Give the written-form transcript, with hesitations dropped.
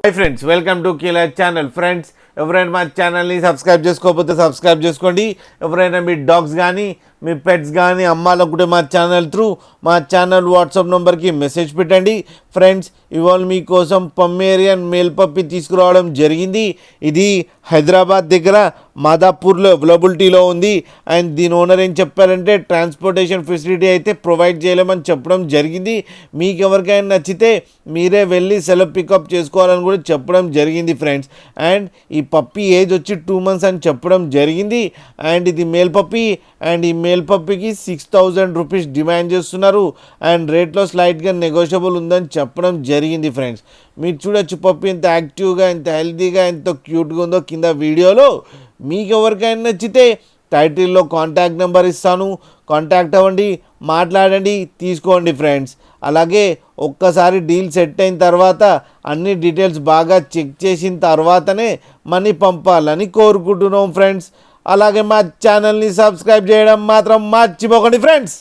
Hi friends, welcome to కీలర్ channel. Friends, ఎవరైనా మా ఛానల్ని సబ్స్క్రైబ్ చేసుకోకపోతే సబ్స్క్రైబ్ చేసుకోండి. ఎవరైనా మీ డాగ్స్ కానీ మీ పెట్స్ కానీ అమ్మాలనుకుంటే మా ఛానల్ త్రూ మా ఛానల్ వాట్సాప్ నెంబర్కి మెసేజ్ పెట్టండి. ఫ్రెండ్స్, ఇవాళ మీకోసం పమ్మేరియన్ మేల్ పప్పి తీసుకురావడం జరిగింది. ఇది హైదరాబాద్ దగ్గర మాదాపూర్లో అవైలబిలిటీలో ఉంది. అండ్ దీని ఓనర్ ఏం చెప్పారంటే ట్రాన్స్పోర్టేషన్ ఫెసిలిటీ అయితే ప్రొవైడ్ చేయలేమని చెప్పడం జరిగింది. మీకు ఎవరికైనా నచ్చితే మీరే వెళ్ళి సెల్ఫ్ పికప్ చేసుకోవాలని కూడా చెప్పడం జరిగింది ఫ్రెండ్స్. అండ్ ఈ పప్పి ఏజ్ వచ్చి 2 months అని చెప్పడం జరిగింది. అండ్ ఇది మేల్ పప్పి. అండ్ ఈ మేల్ పప్పికి 6,000 రూపీస్ డిమాండ్ చేస్తున్నారు. అండ్ రేట్లో స్లైట్గా నెగోషియబుల్ ఉందని చెప్పడం జరిగింది ఫ్రెండ్స్. మీరు చూడొచ్చు పప్పి ఎంత యాక్టివ్గా, ఎంత హెల్తీగా, ఎంత క్యూట్గా ఉందో కింద వీడియోలో. మీకు ఎవరికైనా నచ్చితే టైటిల్లో కాంటాక్ట్ నెంబర్ ఇస్తాను, కాంటాక్ట్ అవ్వండి, మాట్లాడండి, తీసుకోండి ఫ్రెండ్స్. అలాగే ఒక్కసారి డీల్ సెట్ అయిన తర్వాత అన్ని డీటెయిల్స్ బాగా చెక్ చేసిన తర్వాతనే మనీ పంపాలని కోరుకుంటున్నాం ఫ్రెండ్స్. అలాగే మా ఛానల్ని సబ్స్క్రైబ్ చేయడం మాత్రం మర్చిపోకండి ఫ్రెండ్స్.